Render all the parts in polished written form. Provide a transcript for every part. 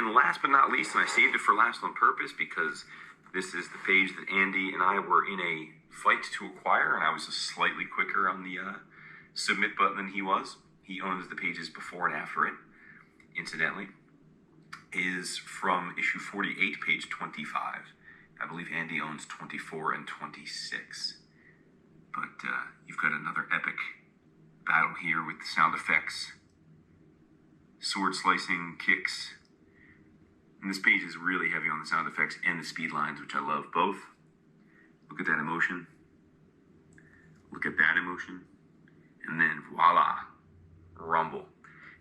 And last but not least, and I saved it for last on purpose because this is the page that Andy and I were in a fight to acquire, and I was just slightly quicker on the submit button than he was. He owns the pages before and after it, incidentally, is from issue 48, page 25. I believe Andy owns 24 and 26. But you've got another epic battle here with the sound effects, sword slicing, kicks. And this page is really heavy on the sound effects and the speed lines, which I love both. Look at that emotion. Look at that emotion. And then voila, rumble.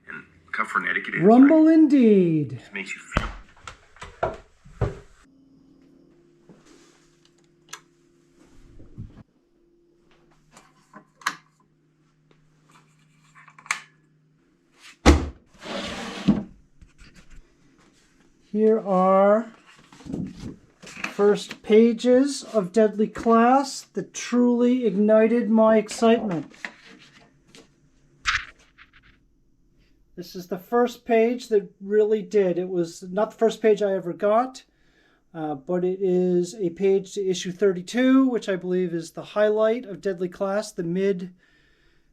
And look how frenetic it is. Rumble indeed. It makes you feel. Here are first pages of Deadly Class that truly ignited my excitement. This is the first page that really did. It was not the first page I ever got, but it is a page to issue 32, which I believe is the highlight of Deadly Class. The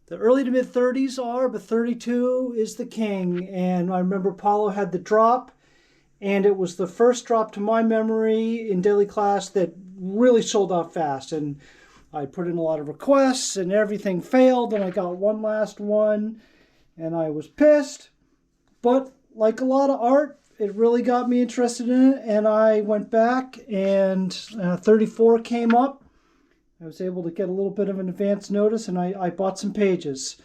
early to mid 30s are, but 32 is the king. And I remember Paulo had the drop. And it was the first drop to my memory in Deadly Class that really sold out fast. And I put in a lot of requests and everything failed. And I got one last one and I was pissed. But like a lot of art, it really got me interested in it. And I went back and 34 came up. I was able to get a little bit of an advance notice and I bought some pages.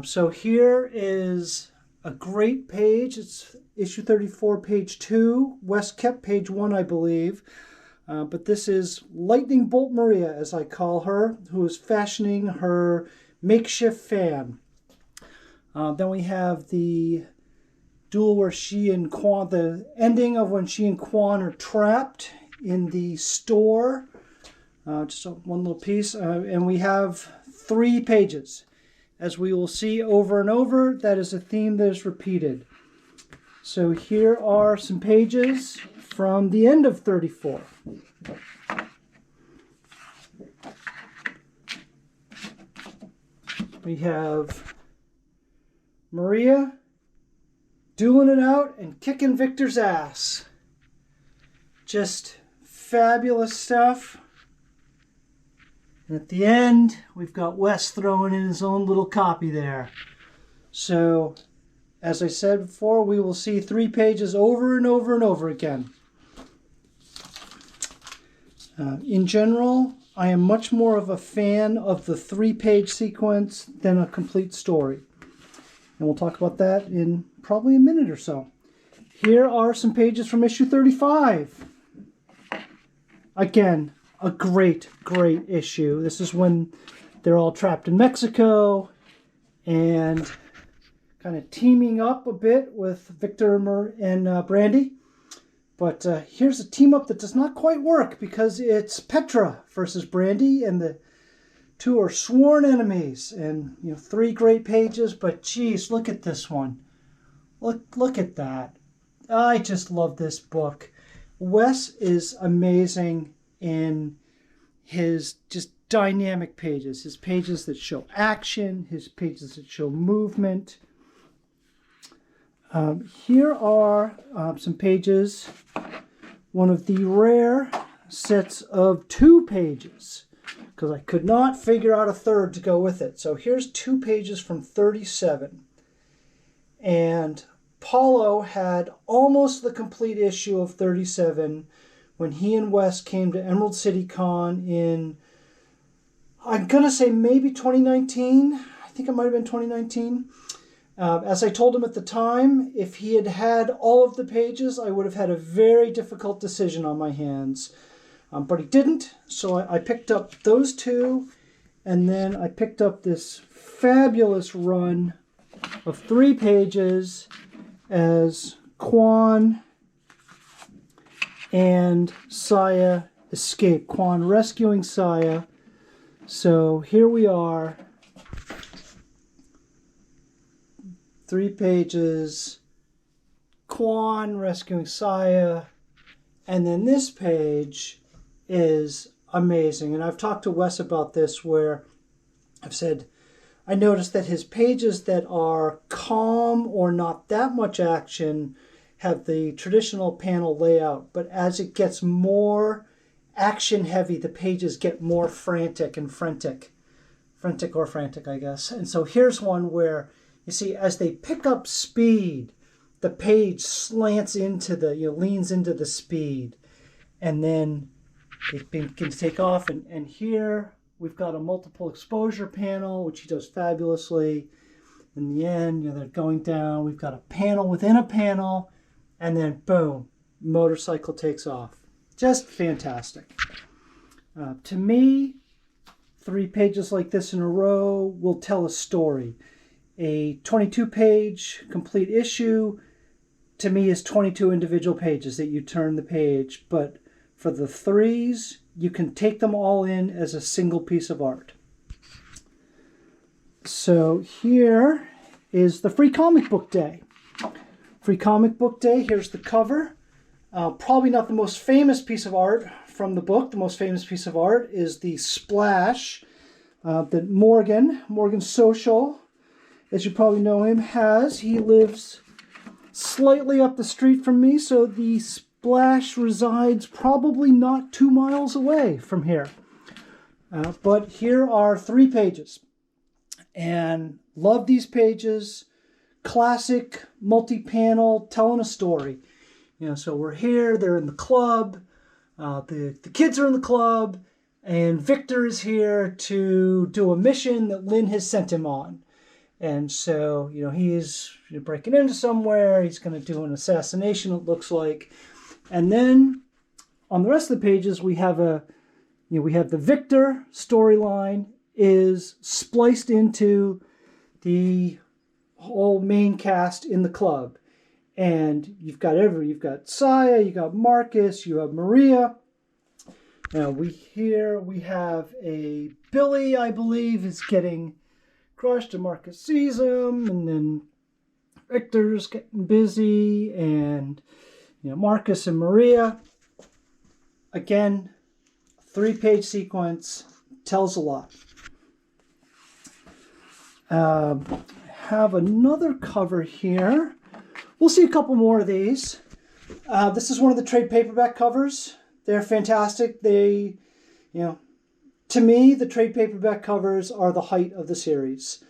So here is a great page. It's issue 34, page 2. Wes kept page 1, I believe. But this is Lightning Bolt Maria, as I call her, who is fashioning her makeshift fan. Then we have the duel where she and Quan, the ending of when she and Quan are trapped in the store. Just one little piece. And we have 3 pages. As we will see over and over, that is a theme that is repeated. So here are some pages from the end of 34. We have Maria dueling it out and kicking Victor's ass. Just fabulous stuff. And at the end, we've got Wes throwing in his own little copy there. So, as I said before, we will see 3 pages over and over and over again. In general, I am much more of a fan of the 3-page sequence than a complete story. And we'll talk about that in probably a minute or so. Here are some pages from issue 35. Again, a great, great issue. This is when they're all trapped in Mexico and kind of teaming up a bit with Victor and Brandy. But here's a team up that does not quite work because it's Petra versus Brandy, and the 2 are sworn enemies. And 3 great pages, but geez, look at this one. Look at that. I just love this book. Wes is amazing in his just dynamic pages, his pages that show action, his pages that show movement. Here are some pages, one of the rare sets of 2 pages, because I could not figure out a third to go with it. So here's 2 pages from 37. And Paulo had almost the complete issue of 37 when he and Wes came to Emerald City Con in, I'm going to say maybe 2019. I think it might have been 2019. As I told him at the time, if he had had all of the pages, I would have had a very difficult decision on my hands. But he didn't, so I picked up those 2, and then I picked up this fabulous run of 3 pages as Quan and Saya escape. Quan rescuing Saya. So here we are. 3 pages. Quan rescuing Saya. And then this page is amazing. And I've talked to Wes about this, where I've said, I noticed that his pages that are calm or not that much action have the traditional panel layout. But as it gets more action heavy, the pages get more frantic and frantic. Frantic or frantic, I guess. And so here's one where, you see, as they pick up speed, the page slants into the, leans into the speed. And then it begins to take off. And here we've got a multiple exposure panel, which he does fabulously. In the end, they're going down. We've got a panel within a panel. And then, boom, motorcycle takes off. Just fantastic. To me, 3 pages like this in a row will tell a story. A 22-page complete issue, to me, is 22 individual pages that you turn the page. But for the 3s, you can take them all in as a single piece of art. So here is the Free Comic Book Day. Free Comic Book Day, here's the cover. Probably not the most famous piece of art from the book. The most famous piece of art is the splash that Morgan Social, as you probably know him, has. He lives slightly up the street from me, so the splash resides probably not 2 miles away from here. But here are 3 pages. And love these pages. Classic, multi-panel, telling a story. So we're here, they're in the club, the kids are in the club, and Victor is here to do a mission that Lynn has sent him on. And so, he's breaking into somewhere, he's going to do an assassination, it looks like. And then, on the rest of the pages, we have the Victor storyline is spliced into the whole main cast in the club. And you've got Saya, you got Marcus, you have Maria. Now we have a Billy, I believe, is getting crushed, and Marcus sees him, and then Victor's getting busy, and Marcus and Maria. Again, 3-page sequence, tells a lot. Have another cover here. We'll see a couple more of these. This is one of the trade paperback covers. They're fantastic. They, to me, the trade paperback covers are the height of the series.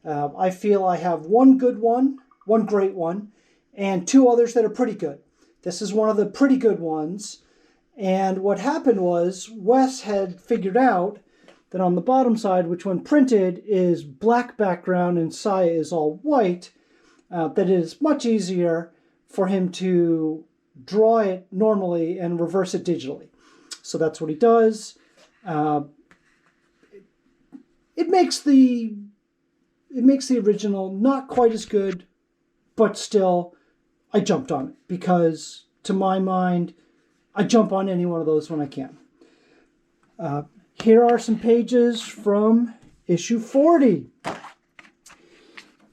I feel I have one good one great one, and 2 others that are pretty good. This is one of the pretty good ones. And what happened was, Wes had figured out that on the bottom side, which when printed is black background and Saya is all white, that it is much easier for him to draw it normally and reverse it digitally. So that's what he does. It makes the original not quite as good, but still, I jumped on it because, to my mind, I jump on any one of those when I can. Here are some pages from issue 40.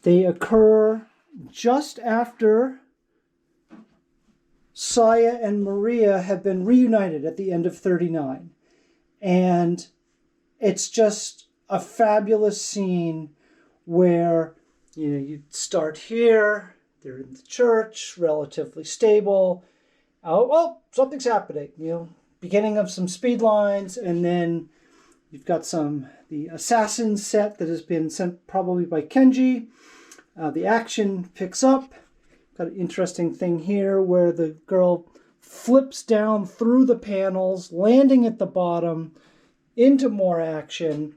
They occur just after Saya and Maria have been reunited at the end of 39. And it's just a fabulous scene where, you start here, they're in the church, relatively stable. Oh, well, something's happening, beginning of some speed lines, and then you've got the assassin set that has been sent probably by Kenji. The action picks up. Got an interesting thing here where the girl flips down through the panels, landing at the bottom, into more action.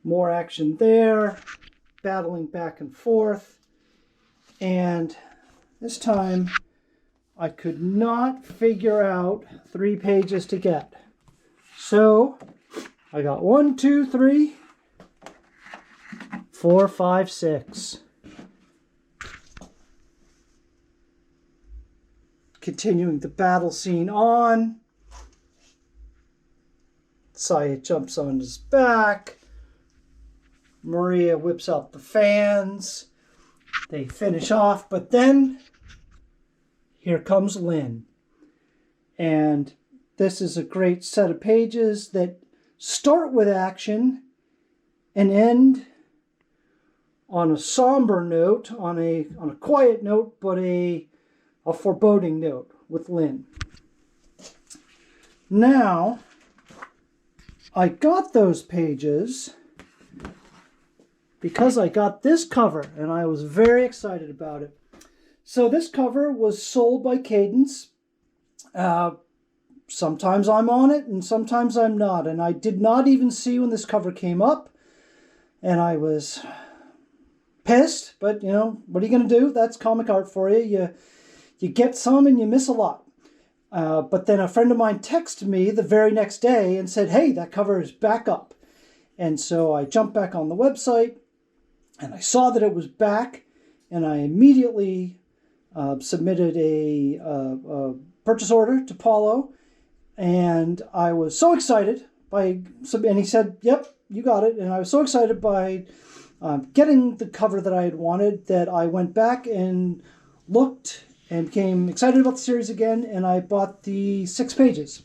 More action there, battling back and forth. And this time, I could not figure out 3 pages to get. So, I got 1, 2, 3, 4, 5, 6. Continuing the battle scene on. Saya jumps on his back. Maria whips out the fans. They finish off, but then here comes Lynn. And this is a great set of pages that start with action and end on a somber note, on a quiet note, but a foreboding note with Lynn. Now, I got those pages because I got this cover, and I was very excited about it. So this cover was sold by Cadence. Sometimes I'm on it, and sometimes I'm not. And I did not even see when this cover came up, and I was pissed. But, you know, what are you going to do? That's comic art for you. You get some, and you miss a lot. But then a friend of mine texted me the very next day and said, hey, that cover is back up. And so I jumped back on the website, and I saw that it was back, and I immediately submitted a purchase order to Paulo, and I was so excited and he said, yep, you got it. And I was so excited by getting the cover that I had wanted that I went back and looked and became excited about the series again, and I bought the 6 pages.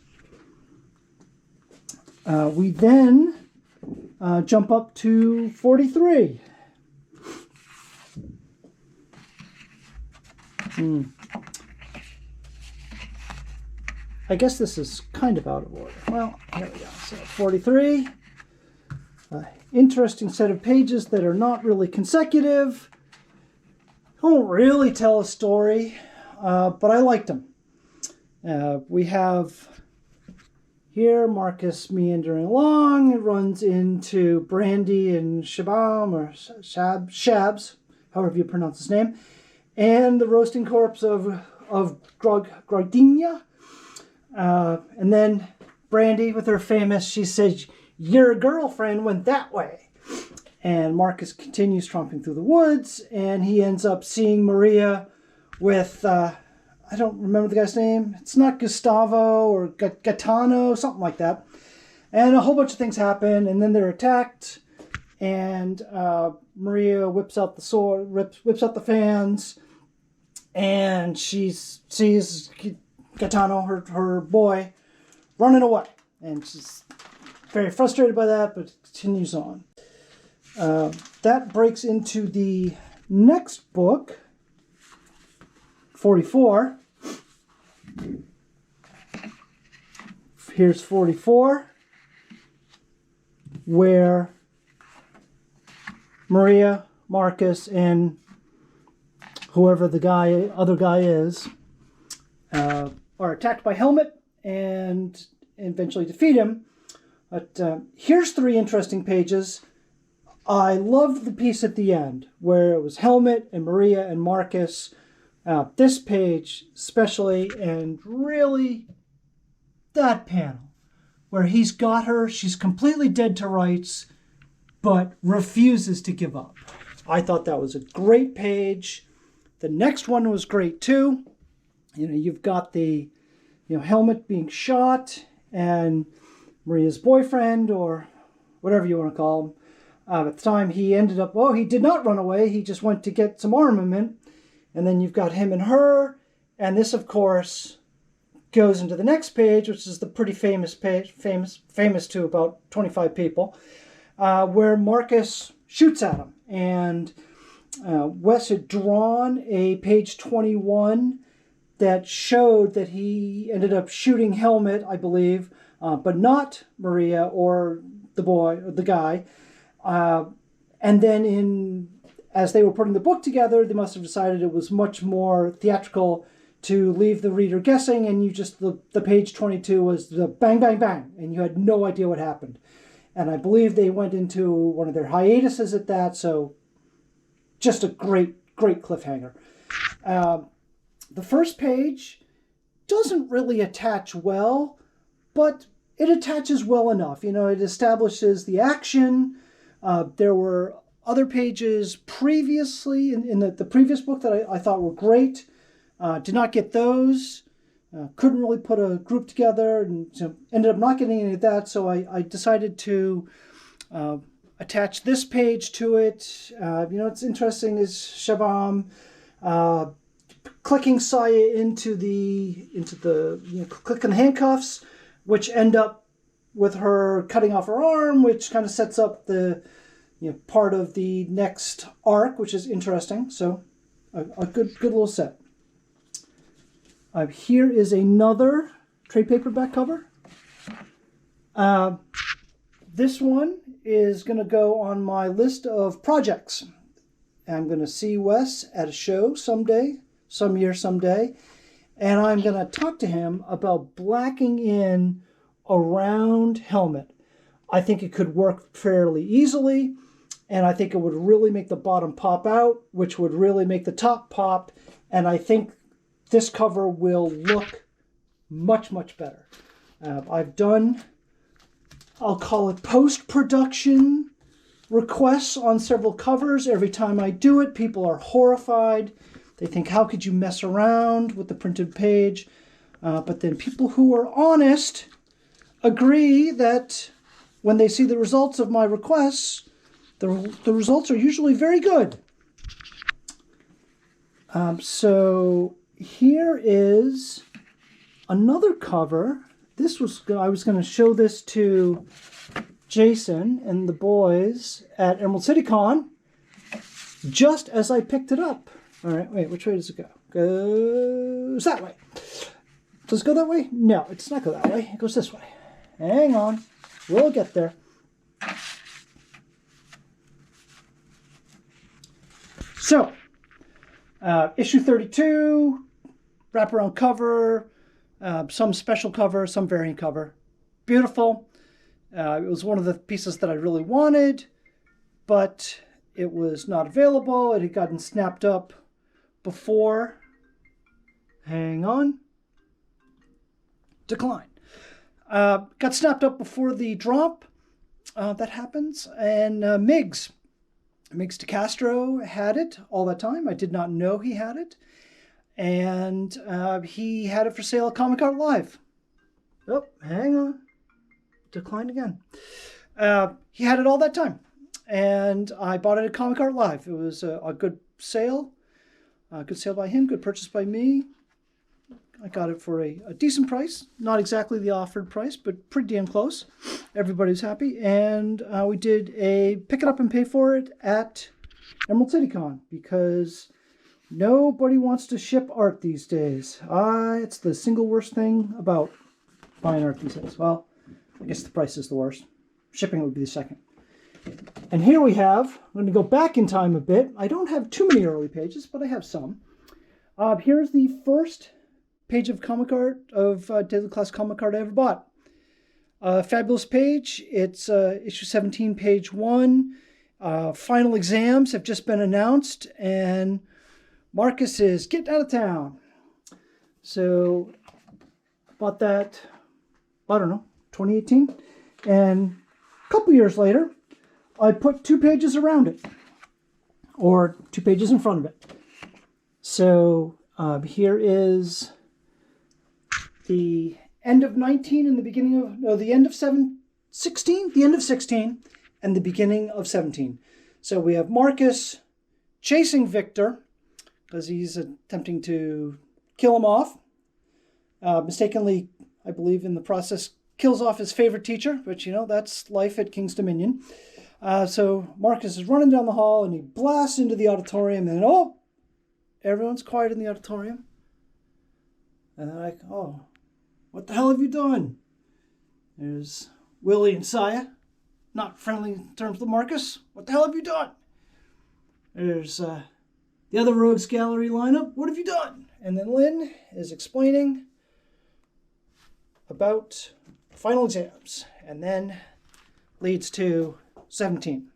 We then jump up to 43. I guess this is kind of out of order. Well, here we go. So 43. Interesting set of pages that are not really consecutive. Don't really tell a story, but I liked them. We have here Marcus meandering along. It runs into Brandy and Shabam, or Shabs, however you pronounce his name, and the roasting corpse of Gardenia. And then Brandy, with her famous, she says, your girlfriend went that way. And Marcus continues tromping through the woods, and he ends up seeing Maria with, I don't remember the guy's name. It's not Gustavo or Gaetano, something like that. And a whole bunch of things happen, and then they're attacked, and Maria whips out the sword, whips out the fans, and she sees Gaetano, her boy, running away. And she's very frustrated by that, but continues on. That breaks into the next book, 44. Here's 44, where Maria, Marcus, and whoever the other guy is, are attacked by Helmet and eventually defeat him. But here's 3 interesting pages. I loved the piece at the end where it was Helmet and Maria and Marcus. This page especially, and really that panel where he's got her, she's completely dead to rights, but refuses to give up. I thought that was a great page. The next one was great too. You know, you've got the, Helmet being shot, and Maria's boyfriend, or whatever you want to call him, at the time he ended up, he did not run away. He just went to get some armament. And then you've got him and her. And this, of course, goes into the next page, which is the pretty famous page, famous to about 25 people, where Marcus shoots at him. And Wes had drawn a page 21 that showed that he ended up shooting Helmet, I believe, but not Maria or the guy. And then as they were putting the book together, they must have decided it was much more theatrical to leave the reader guessing, and the page 22 was the bang, bang, bang, and you had no idea what happened. And I believe they went into one of their hiatuses at that, so just a great, great cliffhanger. The first page doesn't really attach well, but it attaches well enough. It establishes the action. There were other pages previously in the previous book that I thought were great. Did not get those. Couldn't really put a group together, and ended up not getting any of that. So I decided to attach this page to it. What's interesting is Shabam clicking Saya into the clicking the handcuffs, which end up with her cutting off her arm, which kind of sets up the part of the next arc, which is interesting. So a good little set. Here is another trade paperback cover. This one is going to go on my list of projects. I'm going to see Wes at a show someday, some year, someday, and I'm going to talk to him about blacking in a round helmet. I think it could work fairly easily, and I think it would really make the bottom pop out, which would really make the top pop, and I think this cover will look much, much better. I've done, I'll call it post-production requests on several covers. Every time I do it, people are horrified. They think, how could you mess around with the printed page? But then people who are honest agree that when they see the results of my requests, the results are usually very good. So here is another cover. I was going to show this to Jason and the boys at Emerald City Con just as I picked it up. All right, wait, which way does it go? Goes that way. Does it go that way? No, it does not go that way. It goes this way. Hang on. We'll get there. So, issue 32, wraparound cover, some special cover, some variant cover. Beautiful. It was one of the pieces that I really wanted, but it was not available. It had gotten snapped up before. Hang on. Decline. Got snapped up before the drop. That happens. And Miggs DeCastro had it all that time. I did not know he had it. And he had it for sale at Comic Art Live. Oh, hang on. Declined again. He had it all that time. And I bought it at Comic Art Live. It was a good sale. Good sale by him, good purchase by me. I got it for a decent price. Not exactly the offered price, but pretty damn close. Everybody's happy. And we did a pick it up and pay for it at Emerald City Con because nobody wants to ship art these days. It's the single worst thing about buying art these days. Well, I guess the price is the worst. Shipping would be the second. And here we have, I'm going to go back in time a bit. I don't have too many early pages, but I have some. Here's the first page of comic art, of Daily Class comic art I ever bought. Fabulous page. It's issue 17, page 1. Final exams have just been announced, and Marcus is getting out of town. So, bought that, I don't know, 2018. And a couple years later, I put 2 pages around it, or 2 pages in front of it. So here is the end of 19 and the beginning of, no, the end of 16, the end of 16 and the beginning of 17. So we have Marcus chasing Victor because he's attempting to kill him off. Mistakenly, I believe in the process, kills off his favorite teacher, but that's life at King's Dominion. So Marcus is running down the hall and he blasts into the auditorium and everyone's quiet in the auditorium. And they're like, oh, what the hell have you done? There's Willie and Saya, not friendly in terms of Marcus. What the hell have you done? There's the other Rogues Gallery lineup. What have you done? And then Lynn is explaining about final exams and then leads to 17.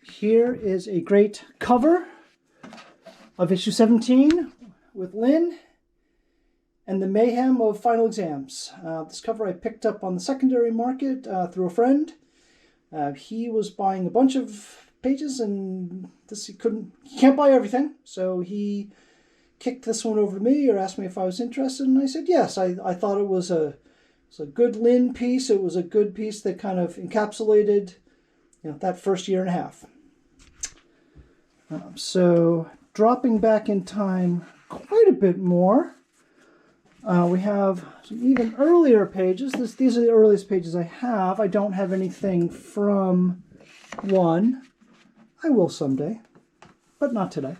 Here is a great cover of issue 17 with Lynn and the mayhem of final exams. This cover I picked up on the secondary market through a friend. He was buying a bunch of pages and he can't buy everything. So he kicked this one over to me or asked me if I was interested. And I said, yes, I thought it was a was a good Lynn piece. It was a good piece that kind of encapsulated, that first year and a half. So dropping back in time quite a bit more, we have some even earlier pages. These are the earliest pages I have. I don't have anything from 1. I will someday, but not today.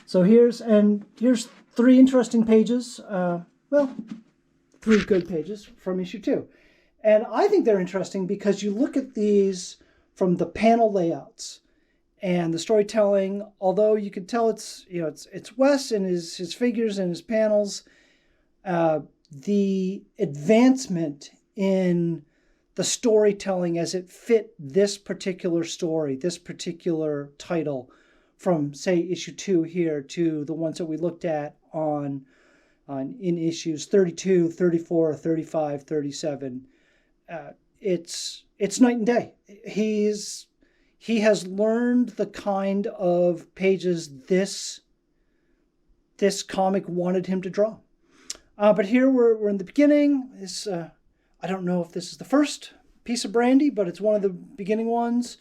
So here's 3 interesting pages. 3 good pages from issue 2. And I think they're interesting because you look at these from the panel layouts and the storytelling. Although you can tell it's Wes and his figures and his panels, the advancement in the storytelling as it fit this particular story, this particular title, from say issue 2 here to the ones that we looked at in issues 32, 34, 35, 37. It's night and day. He has learned the kind of pages this comic wanted him to draw. But here we're in the beginning. I don't know if this is the first piece of Brandy, but it's one of the beginning ones.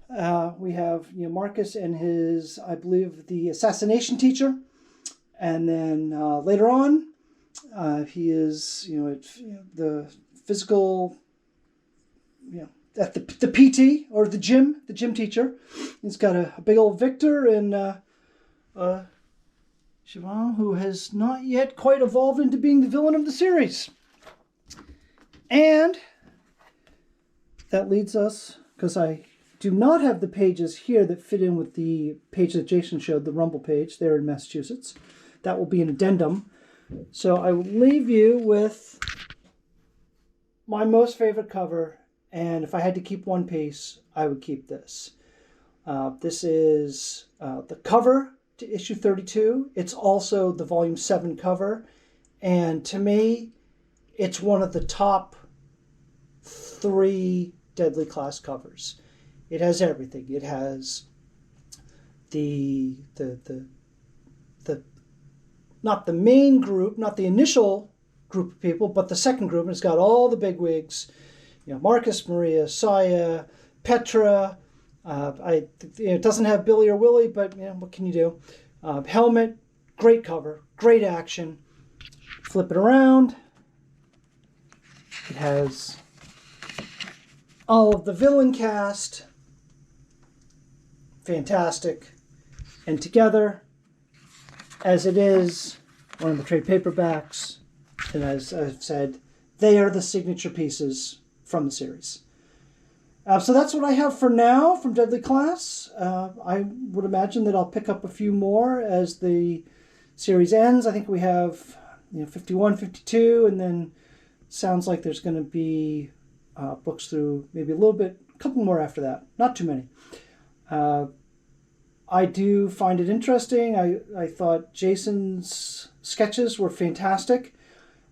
We have Marcus and his, I believe, the assassination teacher, and then later on, he is the physical, at the PT or the gym teacher. He's got a big old Victor and Siobhan, who has not yet quite evolved into being the villain of the series. And that leads us, because I do not have the pages here that fit in with the page that Jason showed, the Rumble page there in Massachusetts. That will be an addendum. So I will leave you with my most favorite cover, and if I had to keep one piece, I would keep this. This is the cover to issue 32. It's also the volume 7 cover, and to me, it's one of the top 3 Deadly Class covers. It has everything. It has the not the main group, not the initial group of people, but the second group. And it's got all the bigwigs, Marcus, Maria, Saya, Petra. It doesn't have Billy or Willie, but what can you do? Helmet, great cover, great action. Flip it around. It has all of the villain cast. Fantastic. And together, as it is one of the trade paperbacks, and as I've said, they are the signature pieces from the series. So that's what I have for now from Deadly Class. I would imagine that I'll pick up a few more as the series ends. I think we have 51, 52, and then sounds like there's going to be books through maybe a couple more after that. Not too many. I do find it interesting. I thought Jason's sketches were fantastic.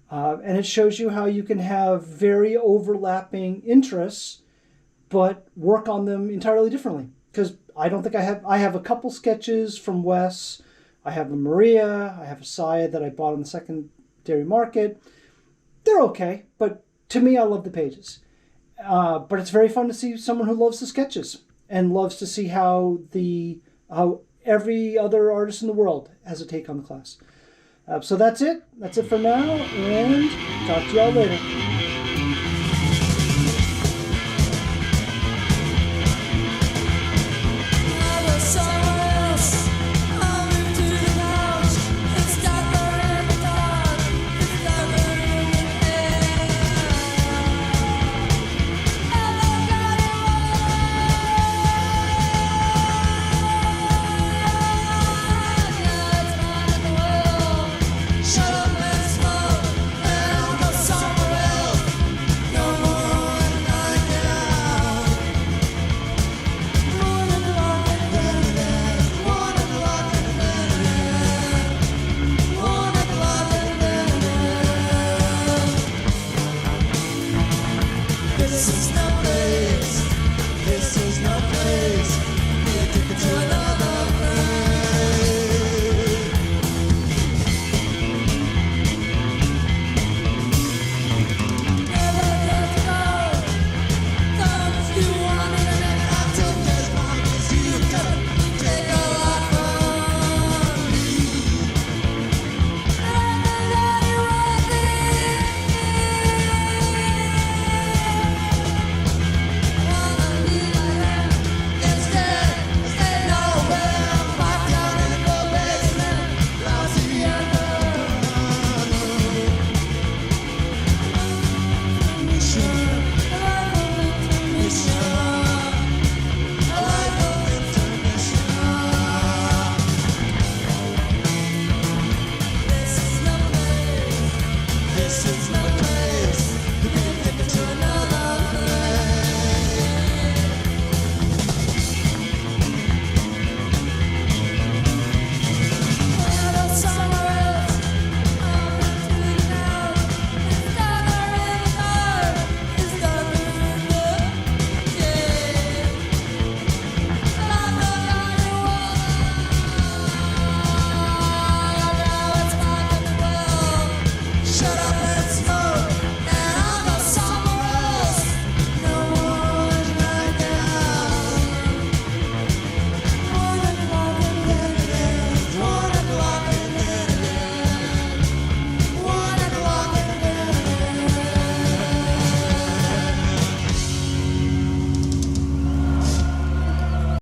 And it shows you how you can have very overlapping interests, but work on them entirely differently. Because I don't think I have a couple sketches from Wes. I have a Maria. I have a Saya that I bought on the secondary market. They're okay, but to me, I love the pages. But it's very fun to see someone who loves the sketches and loves to see how every other artist in the world has a take on the class. So that's it. That's it for now, and talk to y'all later.